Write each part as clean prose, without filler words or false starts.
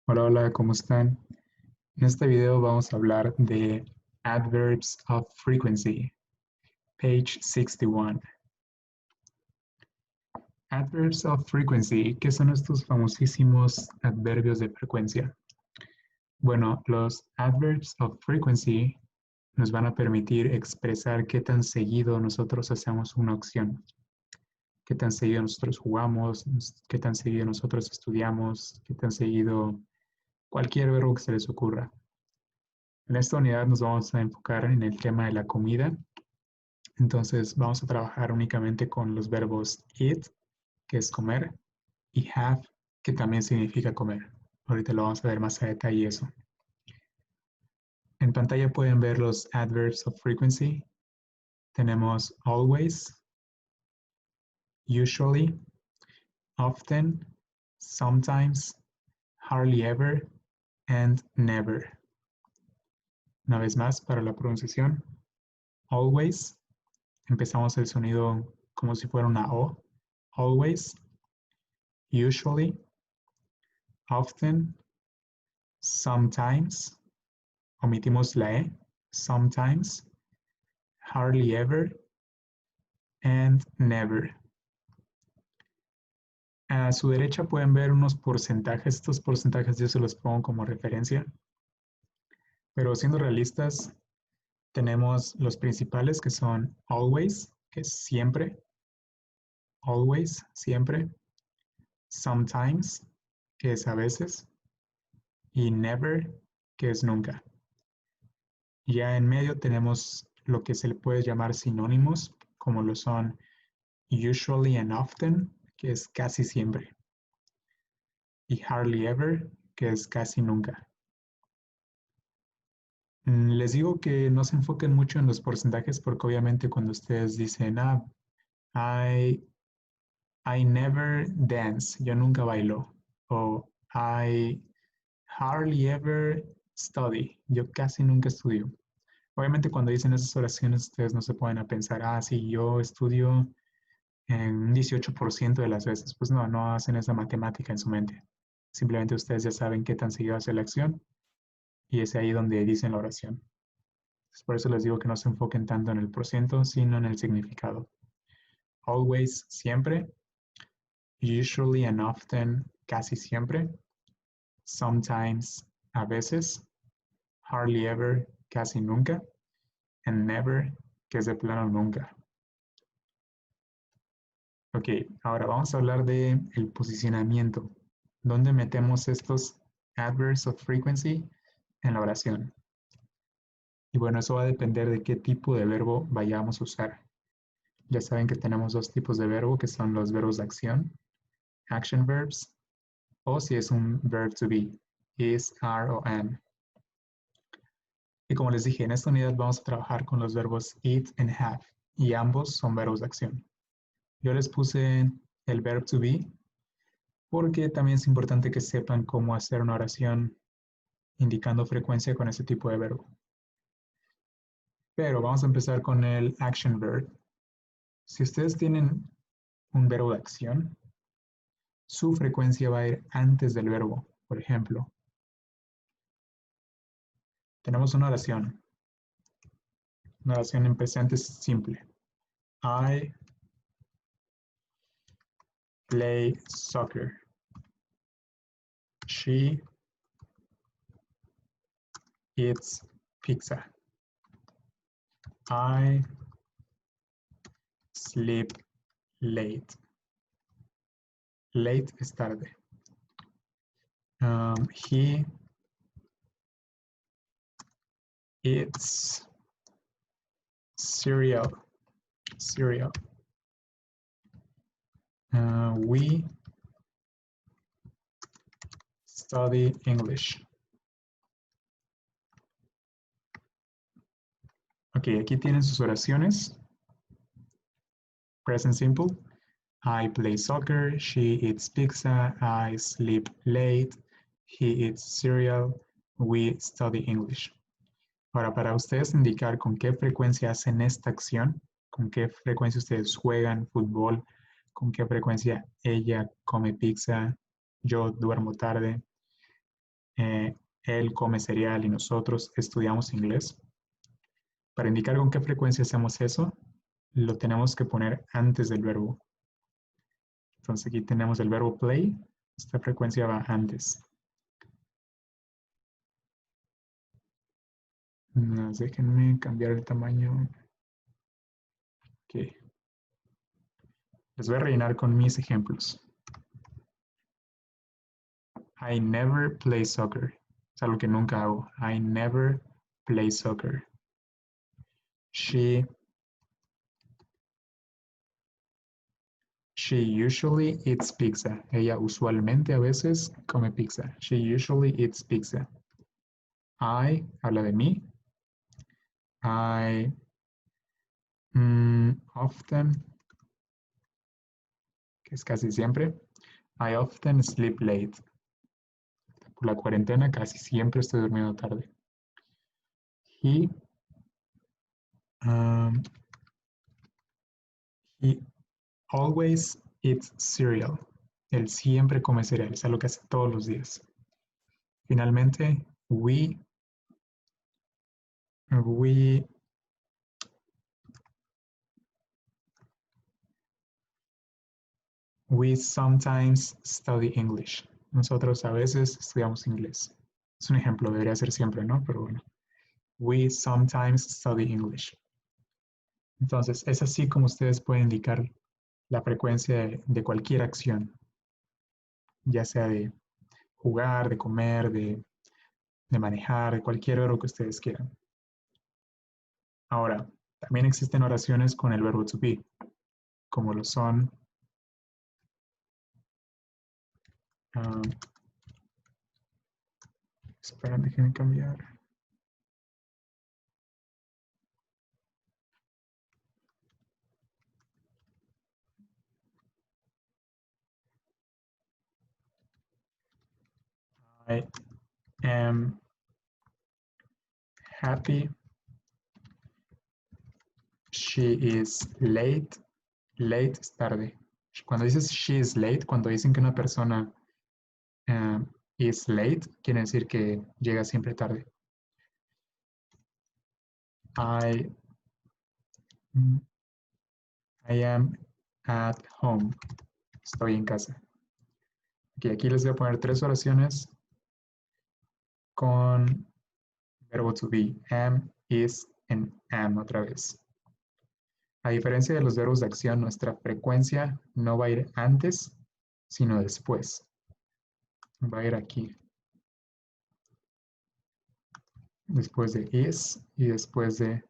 Hola, hola, ¿cómo están? En este video vamos a hablar de Adverbs of Frequency, page 61. Adverbs of Frequency, ¿qué son estos famosísimos adverbios de frecuencia? Bueno, los Adverbs of Frequency nos van a permitir expresar qué tan seguido nosotros hacemos una acción, qué tan seguido nosotros jugamos, qué tan seguido nosotros estudiamos, qué tan seguido cualquier verbo que se les ocurra. En esta unidad nos vamos a enfocar en el tema de la comida. Entonces vamos a trabajar únicamente con los verbos eat, que es comer, y have, que también significa comer. Ahorita lo vamos a ver más a detalle eso. En pantalla pueden ver los adverbs of frequency. Tenemos always, usually, often, sometimes, hardly ever, and never. Una vez más para la pronunciación. Always. Empezamos el sonido como si fuera una O. Always, usually, often, sometimes, omitimos la E, sometimes, hardly ever, and never. A su derecha pueden ver unos porcentajes. Estos porcentajes yo se los pongo como referencia. Pero siendo realistas, tenemos los principales que son always, que es siempre, always, siempre, sometimes, que es a veces, y never, que es nunca. Ya en medio tenemos lo que se le puede llamar sinónimos, como lo son usually and often, que es casi siempre, y hardly ever, que es casi nunca. Les digo que no se enfoquen mucho en los porcentajes porque obviamente cuando ustedes dicen, I, I never dance, yo nunca bailo, o I hardly ever study, yo casi nunca estudio. Obviamente cuando dicen esas oraciones ustedes no se pueden a pensar, sí, yo estudio en un 18% de las veces. Pues no, no hacen esa matemática en su mente. Simplemente ustedes ya saben qué tan seguido hace la acción y es ahí donde dicen la oración. Entonces, por eso les digo que no se enfoquen tanto en el porciento, sino en el significado. Always, siempre. Usually and often, casi siempre. Sometimes, a veces. Hardly ever, casi nunca. And never, que es de plano nunca. Ok, ahora vamos a hablar de el posicionamiento. ¿Dónde metemos estos adverbs of frequency en la oración? Y bueno, eso va a depender de qué tipo de verbo vayamos a usar. Ya saben que tenemos dos tipos de verbo, que son los verbos de acción, action verbs, o si es un verb to be, is, are o am. Y como les dije, en esta unidad vamos a trabajar con los verbos eat and have, y ambos son verbos de acción. Yo les puse el verb to be porque también es importante que sepan cómo hacer una oración indicando frecuencia con ese tipo de verbo. Pero vamos a empezar con el action verb. Si ustedes tienen un verbo de acción, su frecuencia va a ir antes del verbo. Por ejemplo, tenemos una oración en presente simple. I play soccer. She eats pizza. I sleep late. Late es tarde. He eats cereal. Cereal. We study English. Ok, aquí tienen sus oraciones. Present simple. I play soccer. She eats pizza. I sleep late. He eats cereal. We study English. Ahora, para ustedes indicar con qué frecuencia hacen esta acción, con qué frecuencia ustedes juegan fútbol, con qué frecuencia ella come pizza, yo duermo tarde, él come cereal y nosotros estudiamos inglés. Para indicar con qué frecuencia hacemos eso, lo tenemos que poner antes del verbo. Entonces aquí tenemos el verbo play. Esta frecuencia va antes. Déjenme cambiar el tamaño. Ok. Les voy a rellenar con mis ejemplos. I never play soccer. Es algo que nunca hago. I never play soccer. She usually eats pizza. Ella usualmente a veces come pizza. She usually eats pizza. I habla de mí. I often, que es casi siempre, I often sleep late. Por la cuarentena casi siempre estoy durmiendo tarde. He always eats cereal. Él siempre come cereal, es algo que hace todos los días. Finalmente, we sometimes study English. Nosotros a veces estudiamos inglés. Es un ejemplo, debería ser siempre, ¿no? Pero bueno. We sometimes study English. Entonces, es así como ustedes pueden indicar la frecuencia de cualquier acción, ya sea de jugar, de comer, de manejar, de cualquier verbo que ustedes quieran. Ahora, también existen oraciones con el verbo to be, como lo son esperen, déjenme cambiar. I am happy. She is late. Late es tarde. Cuando dices she is late, cuando dicen que una persona is late, quiere decir que llega siempre tarde. I am at home. Estoy en casa. Okay, aquí les voy a poner 3 oraciones con verbo to be. Am, is, and am otra vez. A diferencia de los verbos de acción, nuestra frecuencia no va a ir antes, sino después. Va a ir aquí. Después de is y después de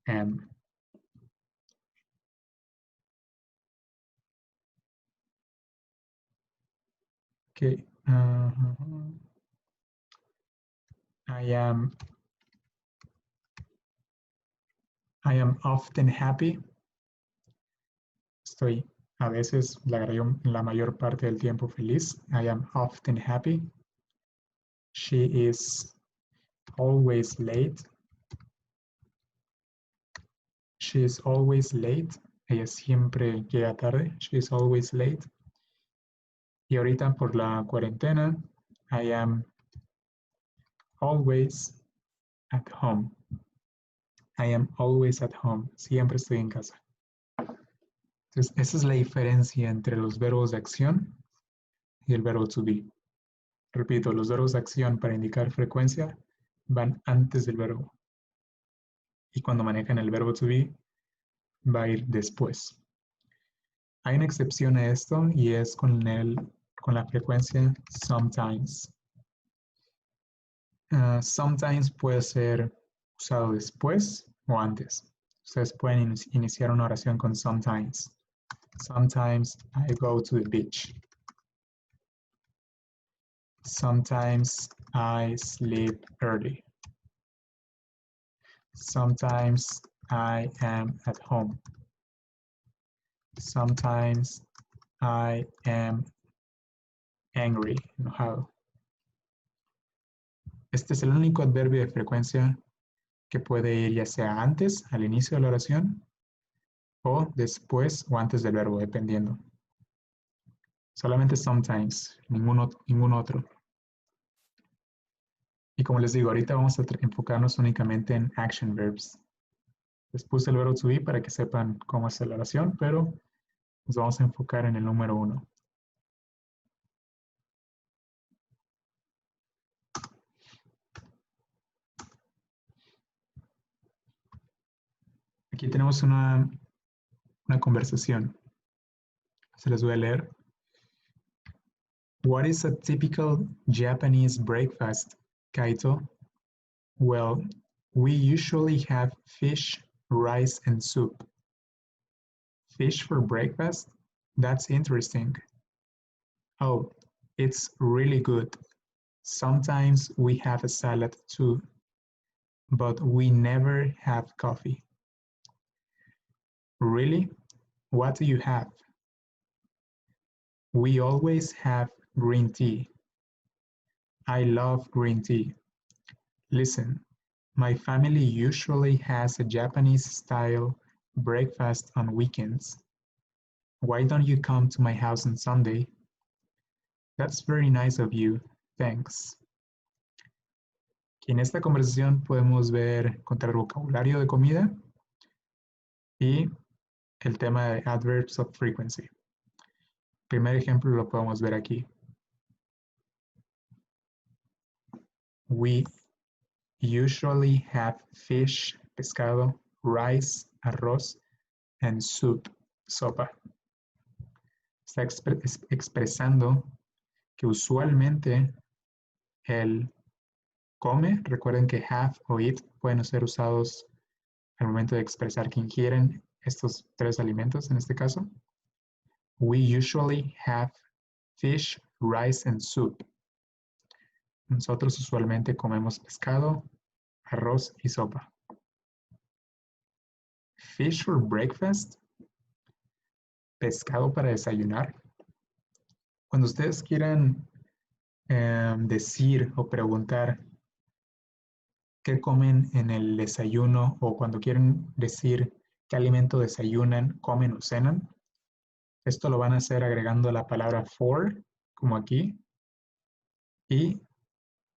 am. Okay. I am often happy. Estoy a veces, la mayor parte del tiempo feliz. I am often happy. She is always late. She is always late. Ella siempre llega tarde. She is always late. Y ahorita por la cuarentena, I am always at home. I am always at home. Siempre estoy en casa. Entonces, esa es la diferencia entre los verbos de acción y el verbo to be. Repito, los verbos de acción para indicar frecuencia van antes del verbo. Y cuando manejan el verbo to be, va a ir después. Hay una excepción a esto y es con la frecuencia sometimes. Sometimes puede ser usado después o antes. Ustedes pueden iniciar una oración con sometimes. Sometimes I go to the beach. Sometimes I sleep early. Sometimes I am at home. Sometimes I am angry, enojado. Este es el único adverbio de frecuencia que puede ir ya sea antes, al inicio de la oración, o después o antes del verbo, dependiendo. Solamente sometimes, ningún otro. como les digo, ahorita vamos a enfocarnos únicamente en action verbs. Les puse el verbo to be para que sepan cómo hacer la oración, pero nos vamos a enfocar en el número 1. Aquí tenemos una conversación. Se les voy a leer. What is a typical Japanese breakfast, Kaito? Well, we usually have fish, rice, and soup. Fish for breakfast? That's interesting. Oh, it's really good. Sometimes we have a salad too, but we never have coffee. Really? What do you have? We always have green tea. I love green tea. Listen, my family usually has a Japanese-style breakfast on weekends. Why don't you come to my house on Sunday? That's very nice of you. Thanks. En esta conversación podemos ver contra el vocabulario de comida y el tema de adverbs of frequency. Primer ejemplo lo podemos ver aquí. We usually have fish, pescado, rice, arroz, and soup, sopa. Está expresando que usualmente el come, recuerden que have o eat pueden ser usados al momento de expresar que ingieren estos tres alimentos en este caso. We usually have fish, rice, and soup. Nosotros usualmente comemos pescado, arroz y sopa. Fish for breakfast. Pescado para desayunar. Cuando ustedes quieran decir o preguntar qué comen en el desayuno o cuando quieren decir qué alimento desayunan, comen o cenan, esto lo van a hacer agregando la palabra for, como aquí, y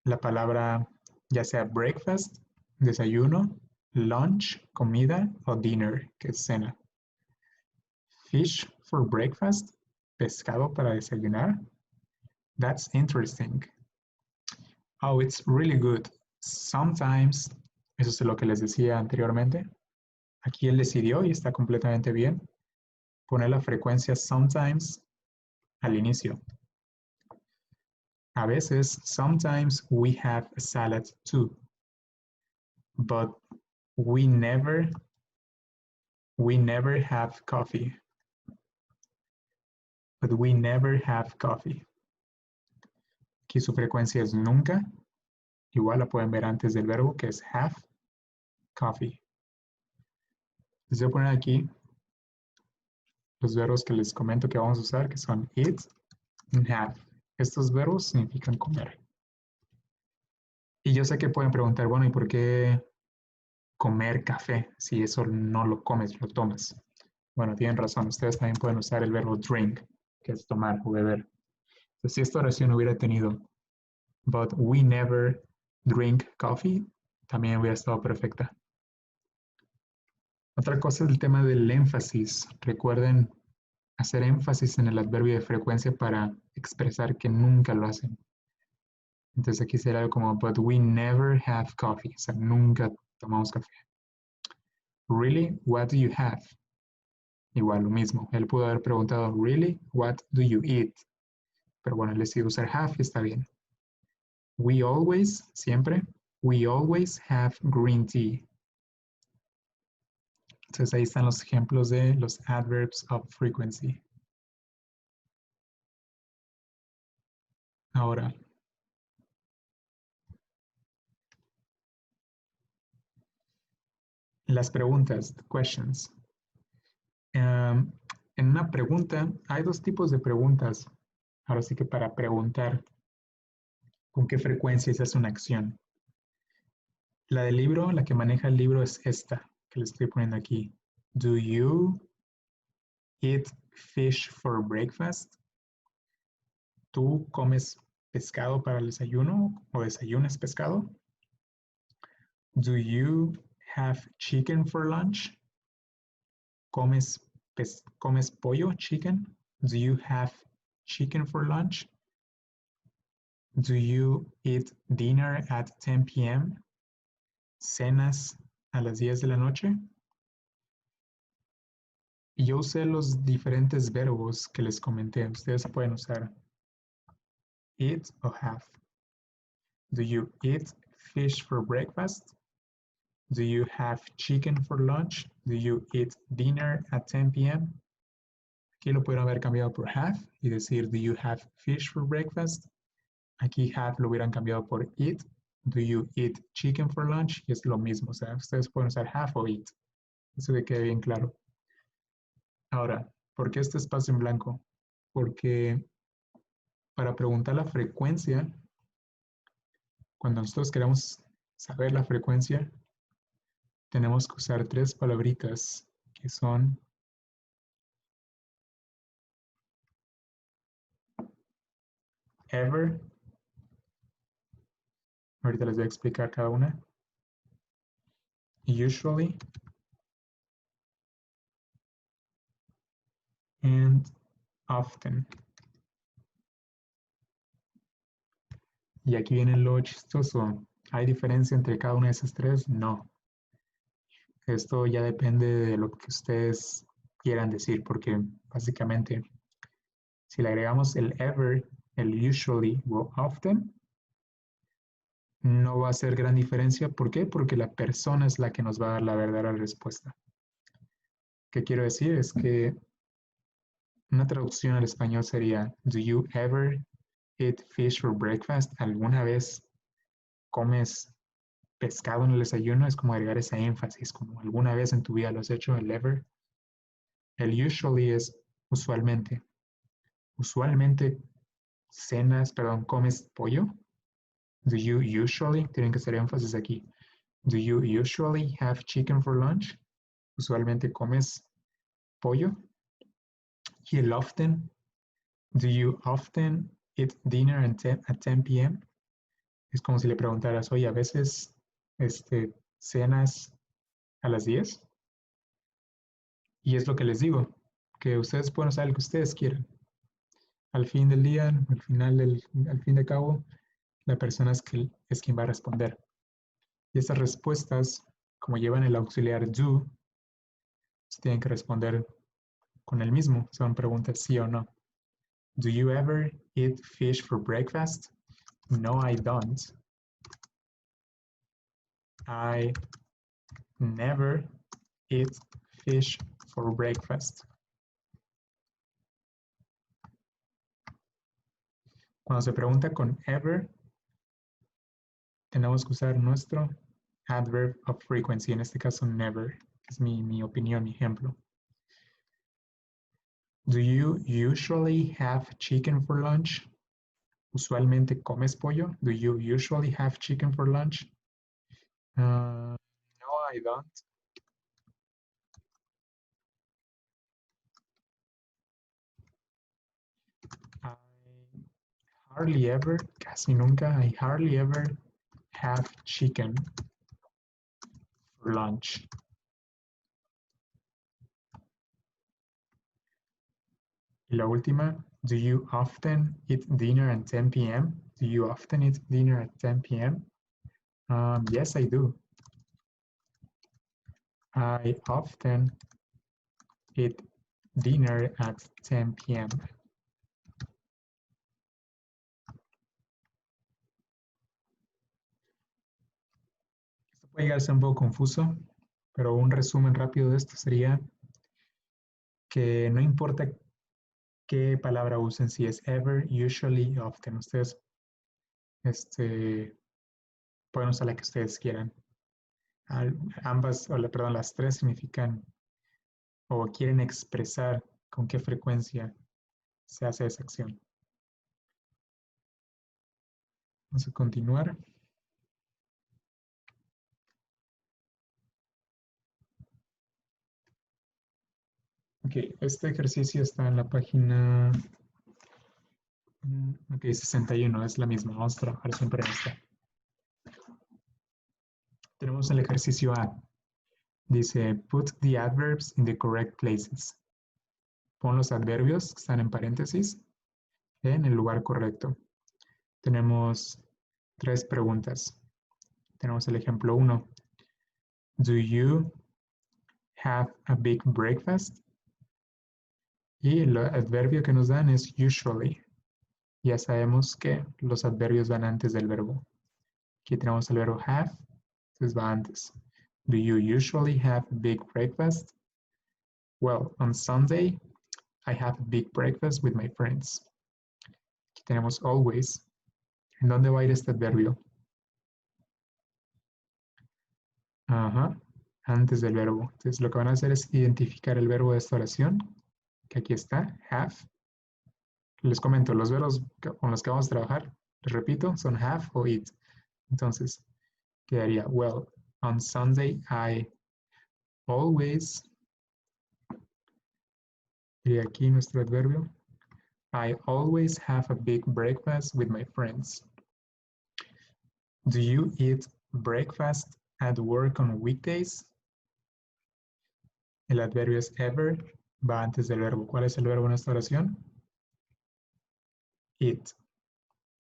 la palabra ya sea breakfast, desayuno, lunch, comida, o dinner, que es cena. Fish for breakfast, pescado para desayunar. That's interesting. Oh, it's really good. Sometimes, eso es lo que les decía anteriormente. Aquí él decidió y está completamente bien poner la frecuencia sometimes al inicio. A veces, sometimes we have a salad too, but we never have coffee. But we never have coffee. Aquí su frecuencia es nunca. Igual la pueden ver antes del verbo que es have coffee. Les voy a poner aquí los verbos que les comento que vamos a usar, que son eat and have. Estos verbos significan comer. Y yo sé que pueden preguntar, bueno, ¿y por qué comer café si eso no lo comes, lo tomas? Bueno, tienen razón, ustedes también pueden usar el verbo drink, que es tomar o beber. Entonces, si esta oración hubiera tenido, but we never drink coffee, también hubiera estado perfecta. Otra cosa es el tema del énfasis. Recuerden hacer énfasis en el adverbio de frecuencia para expresar que nunca lo hacen. Entonces aquí será algo como, but we never have coffee. O sea, nunca tomamos café. Really? What do you have? Igual, lo mismo. Él pudo haber preguntado, really? What do you eat? Pero bueno, él decidió usar have y está bien. We always, siempre, we always have green tea. Entonces ahí están los ejemplos de los adverbs of frequency. Ahora, las preguntas, questions. En una pregunta, hay dos tipos de preguntas. Ahora sí que para preguntar con qué frecuencia se hace una acción. La del libro, la que maneja el libro es esta, que le estoy poniendo aquí. Do you eat fish for breakfast? ¿Tú comes pescado para el desayuno o desayunas pescado? Do you have chicken for lunch? ¿Comes pollo, chicken? Do you have chicken for lunch? Do you eat dinner at 10 p.m.? ¿Cenas a las 10 de la noche? Y yo usé los diferentes verbos que les comenté. Ustedes pueden usar eat o have. Do you eat fish for breakfast? Do you have chicken for lunch? Do you eat dinner at 10 p.m.? Aquí lo pudieron haber cambiado por have y decir do you have fish for breakfast? Aquí have lo hubieran cambiado por eat. Do you eat chicken for lunch? Y es lo mismo, o sea, ustedes pueden usar have o eat. Eso que quede bien claro. Ahora, ¿por qué este espacio en blanco? Porque para preguntar la frecuencia, cuando nosotros queremos saber la frecuencia, tenemos que usar tres palabritas que son ever. Ahorita les voy a explicar cada una. Usually and often. Y aquí viene lo chistoso. ¿Hay diferencia entre cada una de esas tres? No. Esto ya depende de lo que ustedes quieran decir, porque básicamente si le agregamos el ever, el usually o often, no va a hacer gran diferencia. ¿Por qué? Porque la persona es la que nos va a dar la verdadera respuesta. ¿Qué quiero decir? Es que una traducción al español sería, ¿Do you ever eat fish for breakfast? ¿Alguna vez comes pescado en el desayuno? Es como agregar ese énfasis, como alguna vez en tu vida lo has hecho, el ever. El usually es usualmente. Usualmente comes pollo. Do you usually, tienen que hacer énfasis aquí. Do you usually have chicken for lunch? Usualmente comes pollo. Y el often, do you often eat dinner at 10 p.m.? Es como si le preguntaras, oye, a veces cenas a las 10. Y es lo que les digo, que ustedes pueden usar el que ustedes quieran. Al fin del día, al fin de cabo, la persona es quien va a responder. Y estas respuestas, como llevan el auxiliar do, pues tienen que responder con el mismo. Son preguntas sí o no. Do you ever eat fish for breakfast? No, I don't. I never eat fish for breakfast. Cuando se pregunta con ever, tenemos que usar nuestro adverb of frequency, en este caso never, que es mi opinión, mi ejemplo. Do you usually have chicken for lunch? ¿Usualmente comes pollo? Do you usually have chicken for lunch? No, I don't. I hardly ever, casi nunca, I hardly ever have chicken for lunch. Y la última, do you often eat dinner at 10 p.m.? Do you often eat dinner at 10 p.m.? Yes, I do. I often eat dinner at 10 p.m. Esto puede llegar a ser un poco confuso, pero un resumen rápido de esto sería que no importa qué palabra usen, si es ever, usually, often, ustedes pueden usar la que ustedes quieran. Ambas, perdón, las tres significan o quieren expresar con qué frecuencia se hace esa acción. Vamos a continuar. Ok, este ejercicio está en la página 61, es la misma. Vamos a trabajar siempre en esta. Tenemos el ejercicio A. Dice, put the adverbs in the correct places. Pon los adverbios que están en paréntesis en el lugar correcto. Tenemos 3 preguntas. Tenemos el ejemplo 1. Do you have a big breakfast? Y el adverbio que nos dan es usually. Ya sabemos que los adverbios van antes del verbo. Aquí tenemos el verbo have, entonces va antes. Do you usually have a big breakfast? Well, on Sunday, I have a big breakfast with my friends. Aquí tenemos always. ¿En dónde va a ir este adverbio? Ajá, antes del verbo. Entonces lo que van a hacer es identificar el verbo de esta oración, que aquí está, have. Les comento, los verbos con los que vamos a trabajar, les repito, son have o eat. Entonces, quedaría, well, on Sunday I always, y aquí nuestro adverbio, I always have a big breakfast with my friends. Do you eat breakfast at work on weekdays? El adverbio es ever, va antes del verbo. ¿Cuál es el verbo en esta oración? Eat.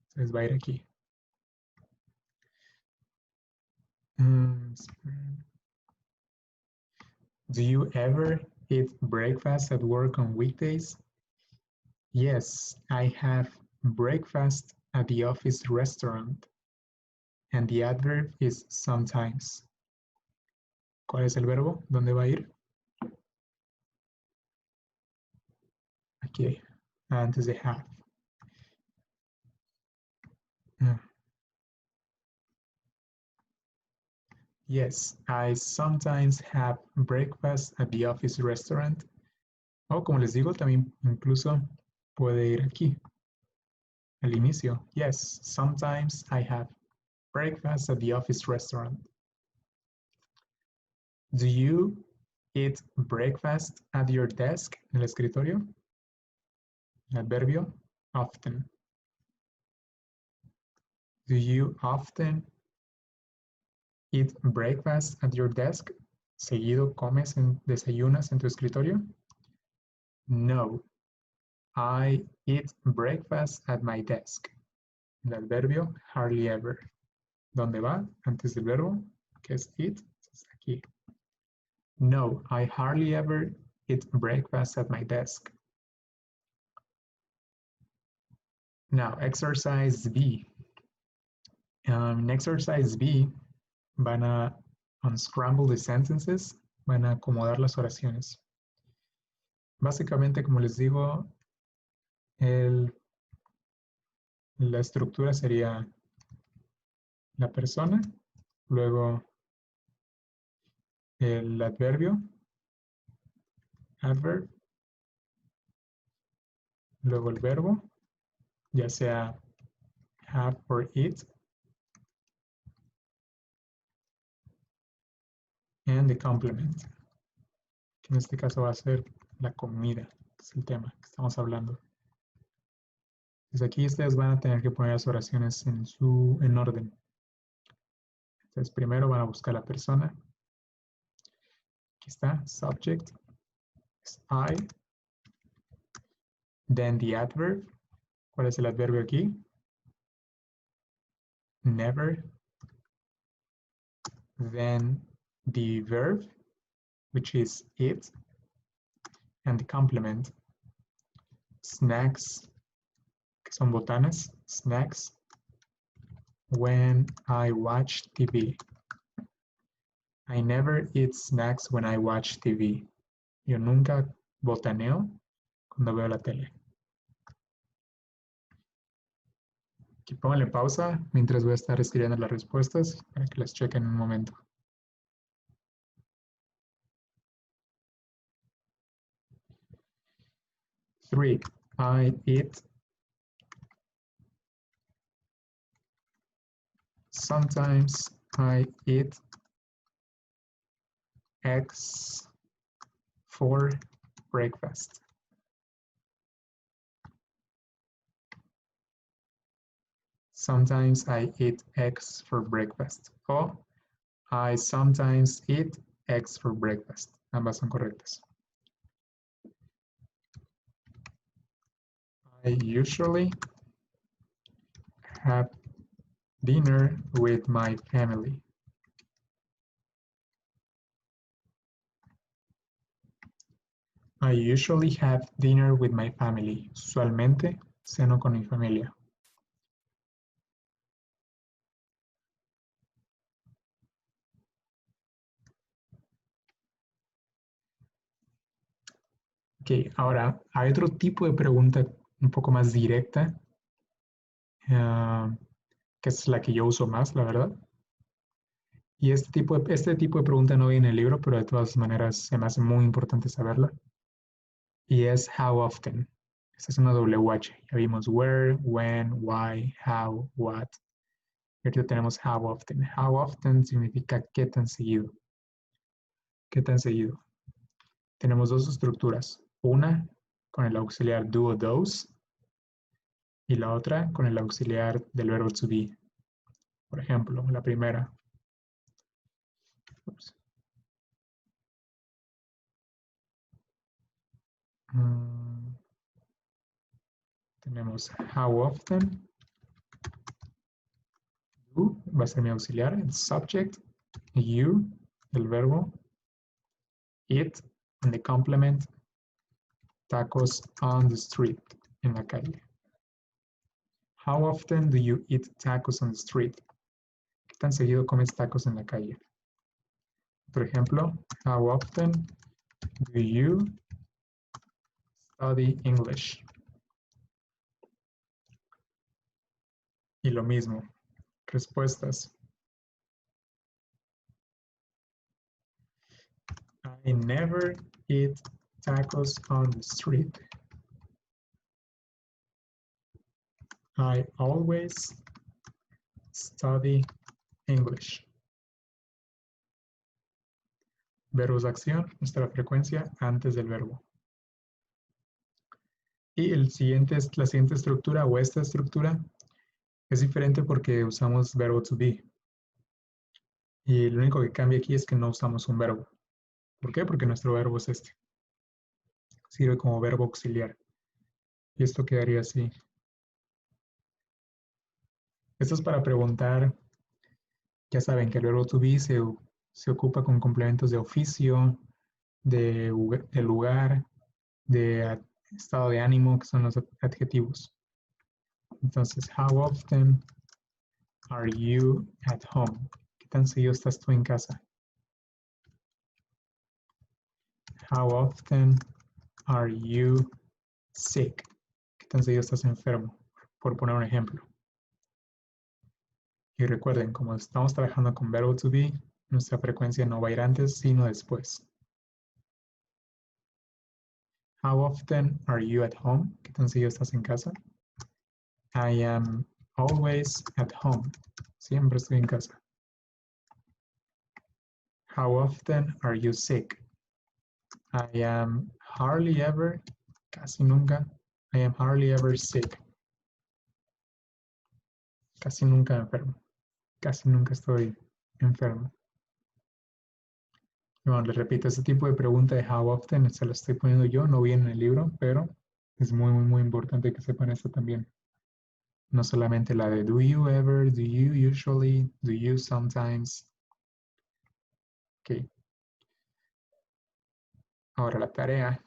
Entonces va a ir aquí. Do you ever eat breakfast at work on weekdays? Yes, I have breakfast at the office restaurant. And the adverb is sometimes. ¿Cuál es el verbo? ¿Dónde va a ir? Aquí, antes de have. Yes, I sometimes have breakfast at the office restaurant. O como les digo, también incluso puede ir aquí, al inicio. Yes, sometimes I have breakfast at the office restaurant. Do you eat breakfast at your desk, en el escritorio? El adverbio, often. Do you often eat breakfast at your desk? ¿Seguido comes desayunas en tu escritorio? No, I eat breakfast at my desk. El adverbio, hardly ever. ¿Dónde va? Antes del verbo, que es eat, es aquí. No, I hardly ever eat breakfast at my desk. Now, exercise B. In exercise B, van a unscramble the sentences, van a acomodar las oraciones. Básicamente, como les digo, la estructura sería la persona, luego el adverbio, adverb, luego el verbo, ya sea have or eat, and the complement, que en este caso va a ser la comida, que es el tema que estamos hablando. Desde aquí ustedes van a tener que poner las oraciones en orden. Entonces primero van a buscar la persona. Aquí está, subject, es I. Then the adverb. ¿Cuál es el adverbio aquí? Never. Then the verb, which is it. And the complement. Snacks, que son botanas. Snacks. When I watch TV. I never eat snacks when I watch TV. Yo nunca botaneo cuando veo la tele. Aquí pónganle pausa mientras voy a estar escribiendo las respuestas para que las chequen en un momento. Three, I eat. Sometimes I eat eggs for breakfast. Sometimes I eat eggs for breakfast. O I sometimes eat eggs for breakfast. Ambas son correctas. I usually have dinner with my family. I usually have dinner with my family. Usualmente ceno con mi familia. Ok, ahora hay otro tipo de pregunta un poco más directa, que es la que yo uso más, la verdad. Y este tipo de pregunta no viene en el libro, pero de todas maneras se me hace muy importante saberla. Y es how often. Esta es una WH. Ya vimos where, when, why, how, what. Y aquí tenemos how often. How often significa qué tan seguido. ¿Qué tan seguido? Tenemos dos estructuras. Una con el auxiliar do o does y la otra con el auxiliar del verbo to be. Por ejemplo, la primera. Mm, tenemos how often. Do va a ser mi auxiliar. El subject. You, el verbo. It, and the complement. Tacos on the street. En la calle. How often do you eat tacos on the street? ¿Qué tan seguido comes tacos en la calle? Por ejemplo, how often do you study English? Y lo mismo. Respuestas. I never eat tacos on the street. I always study English. Verbos de acción, nuestra frecuencia antes del verbo. Y la siguiente estructura o esta estructura es diferente porque usamos verbo to be. Y lo único que cambia aquí es que no usamos un verbo. ¿Por qué? Porque nuestro verbo es este. Sirve como verbo auxiliar. Y esto quedaría así. Esto es para preguntar, ya saben que el verbo to be se ocupa con complementos de oficio, de lugar, de estado de ánimo, que son los adjetivos. Entonces, how often are you at home? ¿Qué tan seguido estás tú en casa? How often are you sick? ¿Qué tan seguido estás enfermo? Por poner un ejemplo. Y recuerden, como estamos trabajando con verbo to be, nuestra frecuencia no va a ir antes, sino después. How often are you at home? ¿Qué tan seguido estás en casa? I am always at home. Siempre estoy en casa. How often are you sick? I am hardly ever, casi nunca. I am hardly ever sick. Casi nunca enfermo. Casi nunca estoy enfermo. Bueno, les repito, este tipo de pregunta de how often se la estoy poniendo yo, no viene en el libro, pero es muy, muy, muy importante que sepan esto también. No solamente la de do you ever, do you usually, do you sometimes. Ok. Ahora la tarea.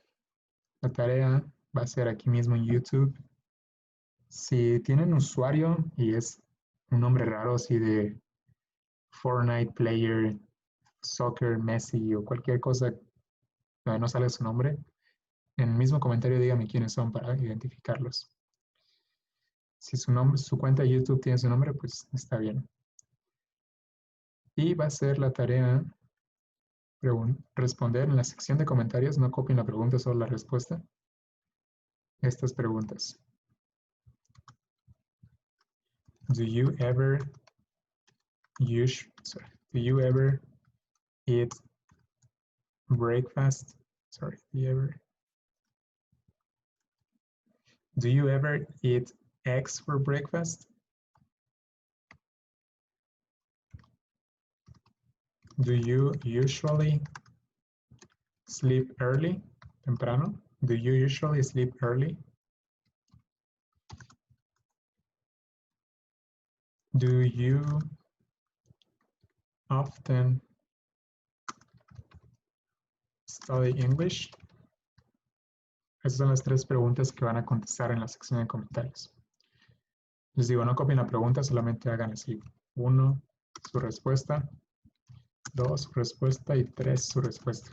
La tarea va a ser aquí mismo en YouTube. Si tienen usuario y es un nombre raro así de Fortnite Player, Soccer, Messi o cualquier cosa donde no sale su nombre, en el mismo comentario díganme quiénes son para identificarlos. Si su cuenta de YouTube tiene su nombre, pues está bien. Y va a ser la tarea responder en la sección de comentarios, no copien la pregunta, solo la respuesta. Estas preguntas. Do you ever eat breakfast? Sorry, do you ever eat eggs for breakfast? Do you usually sleep early? Temprano. Do you usually sleep early? Do you often study English? Esas son las 3 preguntas que van a contestar en la sección de comentarios. Les digo, no copien la pregunta, solamente hagan así. 1, su respuesta. 2, su respuesta. Y 3, su respuesta.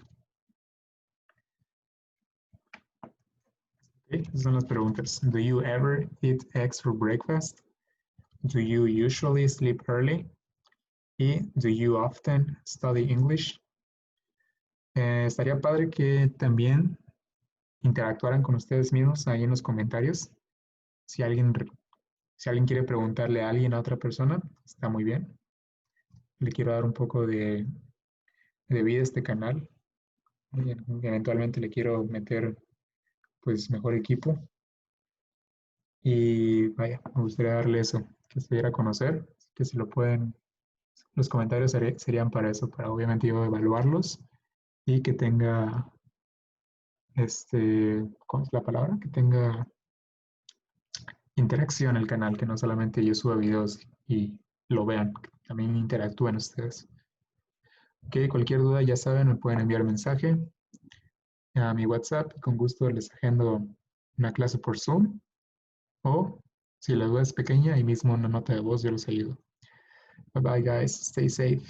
Okay, esas son las preguntas. Do you ever eat eggs for breakfast? Do you usually sleep early? Y do you often study English? Estaría padre que también interactuaran con ustedes mismos ahí en los comentarios. Si alguien quiere preguntarle a alguien, a otra persona, está muy bien. Le quiero dar un poco de vida a este canal. Eventualmente le quiero meter pues mejor equipo. Y vaya, me gustaría darle eso, que se diera a conocer, que si lo pueden, los comentarios serían para eso, para obviamente yo evaluarlos y que tenga, ¿cómo es la palabra? Que tenga interacción el canal, que no solamente yo suba videos y lo vean, que también interactúen ustedes. Ok, cualquier duda ya saben, me pueden enviar mensaje a mi WhatsApp, con gusto les agendo una clase por Zoom o si la duda es pequeña, ahí mismo una nota de voz yo los ayudo. Bye bye guys, stay safe.